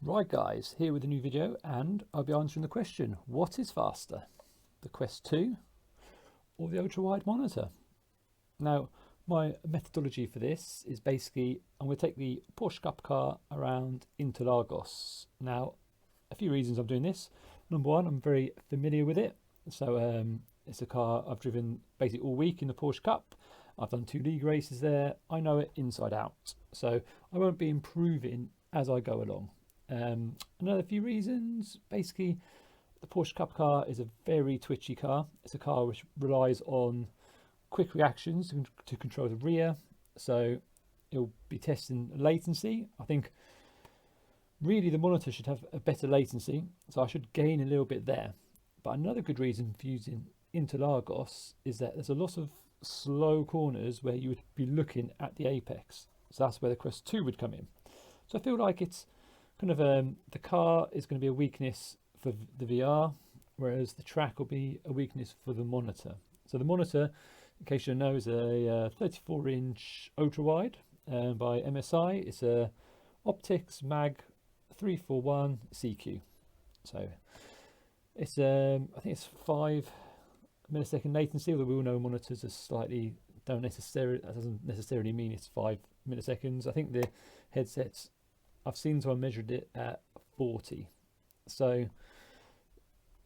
Right guys, here with a new video, and I'll be answering the question, what is faster, the Quest 2 or the Ultrawide monitor? Now, my methodology for this is basically, I'm going to take the Porsche Cup car around Interlagos. Now, a few reasons I'm doing this. Number one, I'm very familiar with it. So it's a car I've driven basically all week in the Porsche Cup. I've done 2 league races there. I know it inside out. So I won't be improving as I go along. Another few reasons, basically the Porsche Cup car is a very twitchy car. It's a car which relies on quick reactions to control the rear, so it'll be testing latency. I think really the monitor should have a better latency, so I should gain a little bit there. But another good reason for using Interlagos is that there's a lot of slow corners where you would be looking at the apex, so that's where the Quest 2 would come in. So I feel like it's kind of the car is going to be a weakness for the VR, whereas the track will be a weakness for the monitor. So the monitor, in case you know, is a 34-inch ultra-wide by MSI. It's a Optics Mag 341 CQ. So it's I think it's 5 millisecond latency, although we all know monitors are slightly that doesn't necessarily mean it's 5 milliseconds. I think the headsets I've seen someone measured it at 40. So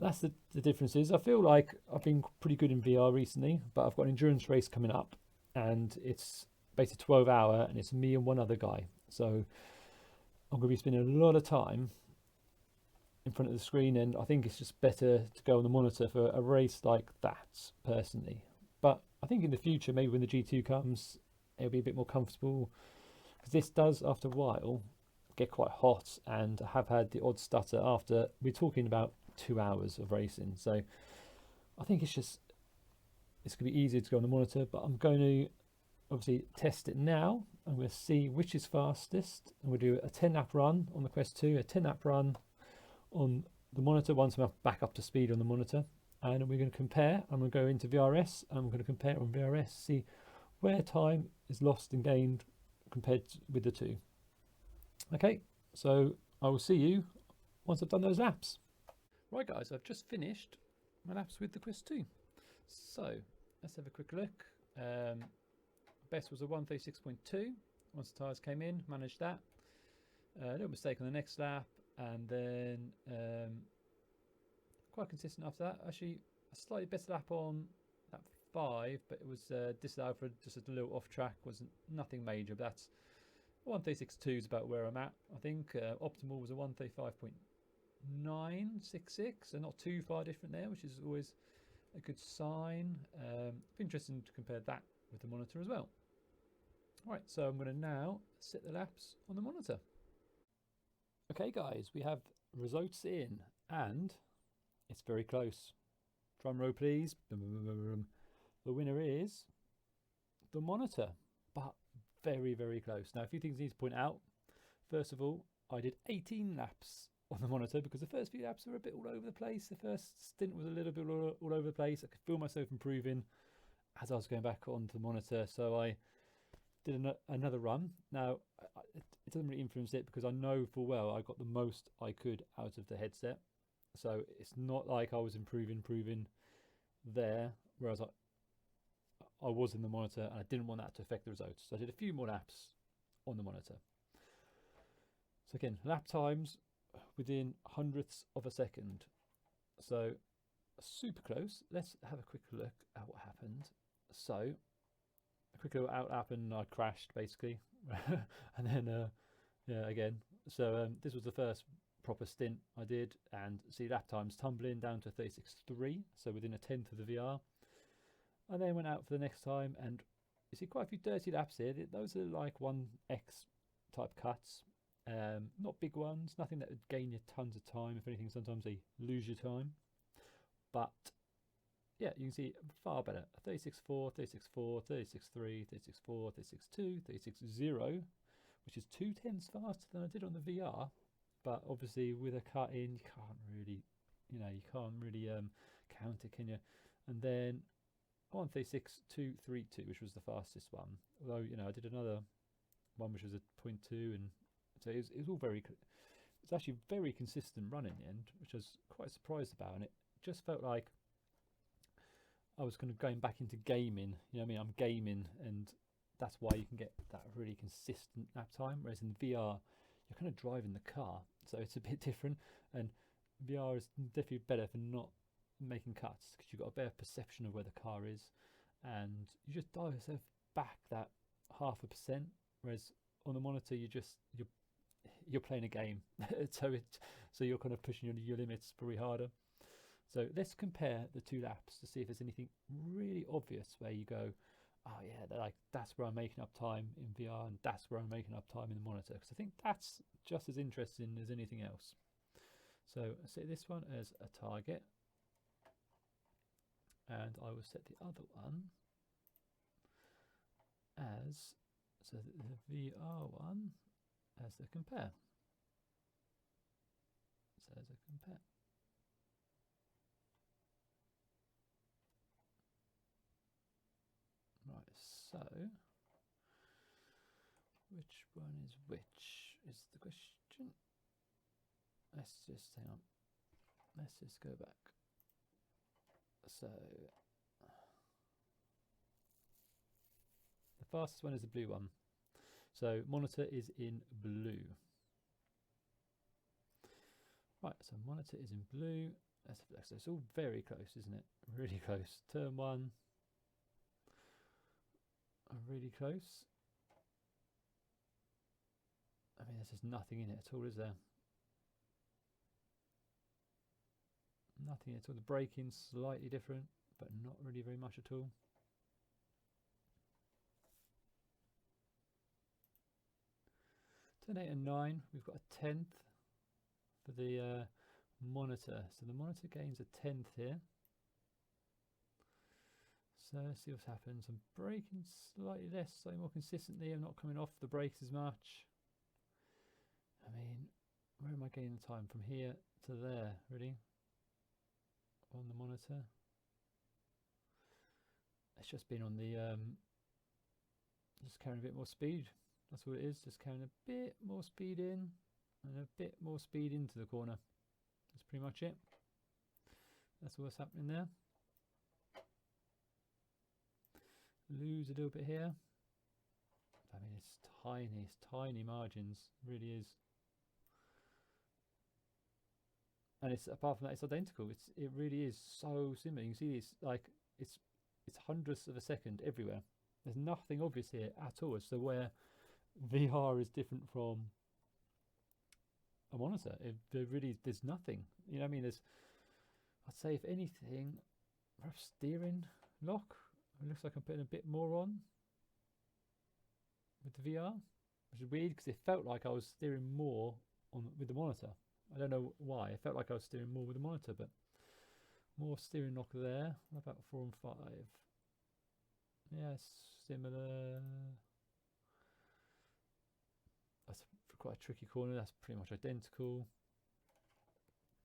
that's the differences. I feel like I've been pretty good in VR recently, but I've got an endurance race coming up, and it's basically 12-hour, and it's me and one other guy. So I'm going to be spending a lot of time in front of the screen, and I think it's just better to go on the monitor for a race like that, personally. But I think in the future, maybe when the G2 comes, it'll be a bit more comfortable, because this does, after a while, get quite hot, and have had the odd stutter after we're talking about 2 hours of racing. So I think it's going to be easier to go on the monitor, but I'm going to obviously test it now. I'm going to see which is fastest, and we'll do a 10-lap run on the Quest 2, a 10-lap run on the monitor once I'm back up to speed on the monitor, and we're going to compare. I'm going to go into VRS, and I'm going to compare on VRS, see where time is lost and gained compared with the two. Okay, so I will see you once I've done those laps. Right guys, I've just finished my laps with the Quest 2. So let's have a quick look. Best was a 136.2. Once the tyres came in, managed that. A little mistake on the next lap, and then quite consistent after that. Actually, a slightly better lap on lap 5, but it was disallowed for just a little off track. Wasn't nothing major, but that's 136.2 is about where I'm at. I think optimal was a 135.966, so not too far different there, which is always a good sign. Be interesting to compare that with the monitor as well. Right, so I'm going to now set the laps on the monitor. Okay guys, we have results in, and it's very close. Drum roll please. The winner is the monitor, but very, very close. Now, a few things I need to point out. First of all, I did 18 laps on the monitor because the first few laps were a bit all over the place. The first stint was a little bit all over the place. I could feel myself improving as I was going back onto the monitor. So I did another run. Now, it doesn't really influence it because I know full well I got the most I could out of the headset. So it's not like I was improving there, whereas I was in the monitor, and I didn't want that to affect the results. So I did a few more laps on the monitor. So again, lap times within hundredths of a second. So super close. Let's have a quick look at what happened. So a quick little out lap, and I crashed basically. And then yeah, again. So this was the first proper stint I did, and see lap times tumbling down to 36.3, so within a tenth of the VR. And then went out for the next time, and you see quite a few dirty laps here. Those are like 1x type cuts, not big ones, nothing that would gain you tons of time. If anything, sometimes they lose your time. But yeah, you can see far better. 36.4, 36.4, 36.3, 36.4, 36.2, 36.0, which is 2/10 faster than I did on the VR. But obviously with a cut in, you can't really count it, can you? And then 136.232, which was the fastest one. Although, I did another one which was a 0.2, and so it was all very it's actually very consistent run in the end, which I was quite surprised about. And it just felt like I was kind of going back into gaming. You know what I mean? I'm gaming, and that's why you can get that really consistent lap time. Whereas in VR, you're kind of driving the car, so it's a bit different. And VR is definitely better for not making cuts because you've got a better perception of where the car is, and you just dial yourself back that 0.5%. Whereas on the monitor, you're playing a game, so you're kind of pushing your limits probably harder. So let's compare the two laps to see if there's anything really obvious where you go, oh yeah, that's where I'm making up time in VR, and that's where I'm making up time in the monitor, because I think that's just as interesting as anything else. So I set this one as a target, and I will set the other one as, so the VR one as the compare. So as a compare. Right, so which one is which is the question. Let's just hang on. Let's just go back. So the fastest one is the blue one. So monitor is in blue. Right, so monitor is in blue. So it's all very close, isn't it? Really close. Turn one. Really close. I mean, there's just nothing in it at all, is there? Nothing at all. The braking's slightly different, but not really very much at all. Turn 8 and 9, we've got a 10th for the monitor. So the monitor gains a 10th here. So let's see what's happened. I'm braking slightly less, slightly more consistently. I'm not coming off the brakes as much. I mean, where am I gaining the time? From here to there, really? On the monitor. It's just been on the, just carrying a bit more speed. That's what it is, just carrying a bit more speed in and a bit more speed into the corner. That's pretty much it. That's what's happening there. Lose a little bit here. I mean, it's tiny margins, it really is. And it's, apart from that, it's identical. It really is so similar. You can see it's like it's hundredths of a second everywhere. There's nothing obvious here at all as to where VR is different from a monitor. There's nothing. You know what I mean? I'd say if anything, perhaps steering lock. It looks like I'm putting a bit more on with the VR, which is weird because it felt like I was steering more with the monitor. I don't know why. It felt like I was steering more with the monitor, but more steering lock there. What about 4 and 5? Yeah, similar. That's quite a tricky corner. That's pretty much identical.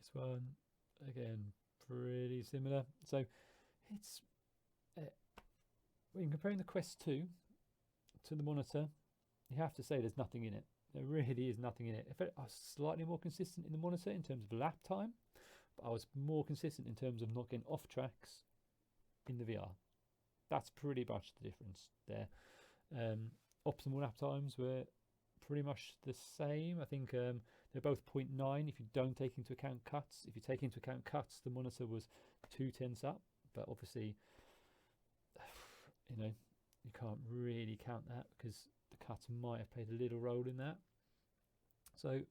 This one, again, pretty similar. So it's when comparing the Quest 2 to the monitor, you have to say there's nothing in it. There really is nothing in it. I was slightly more consistent in the monitor in terms of lap time, but I was more consistent in terms of not getting off tracks in the VR. That's pretty much the difference there. Optimal lap times were pretty much the same. I think they're both 0.9 if you don't take into account cuts. If you take into account cuts, the monitor was 0.2 up, but obviously, you know, you can't really count that because the cuts might have played a little role in that. So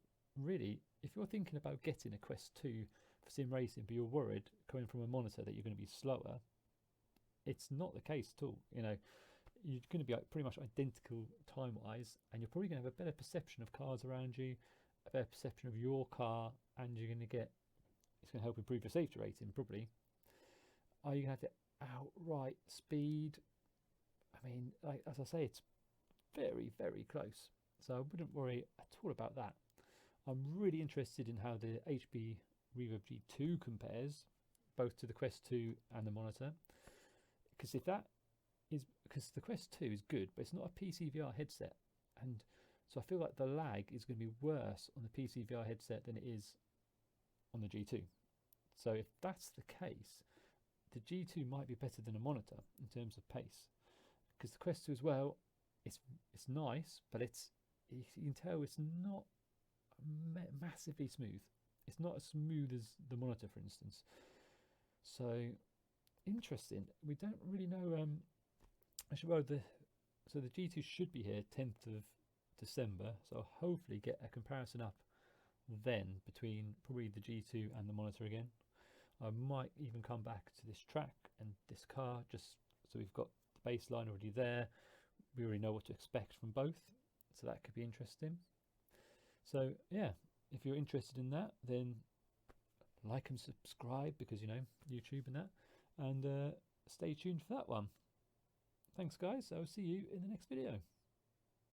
really, if you're thinking about getting a Quest 2 for sim racing, but you're worried coming from a monitor that you're going to be slower, it's not the case at all. You know, you're going to be pretty much identical time-wise, and you're probably going to have a better perception of cars around you, a better perception of your car, and you're going to get, it's going to help improve your safety rating, probably. Are you going to have the outright speed? I mean, like, as I say, it's very, very close. So I wouldn't worry at all about that. I'm really interested in how the HP Reverb G2 compares, both to the Quest 2 and the monitor. Because the Quest 2 is good, but it's not a PC VR headset. And So I feel like the lag is going to be worse on the PC VR headset than it is on the G2. So if that's the case, the G2 might be better than a monitor in terms of pace, because the Quest 2 as well, it's nice, but you can tell it's not massively smooth. It's not as smooth as the monitor, for instance. So interesting. We don't really know. Actually, well, the G2 should be here 10th of December. So I'll hopefully get a comparison up then between probably the G2 and the monitor again. I might even come back to this track and this car, just so we've got the baseline already there. We already know what to expect from both, so that could be interesting. So yeah, if you're interested in that, then like and subscribe, because you know, YouTube and that, and stay tuned for that one. Thanks guys, I'll see you in the next video.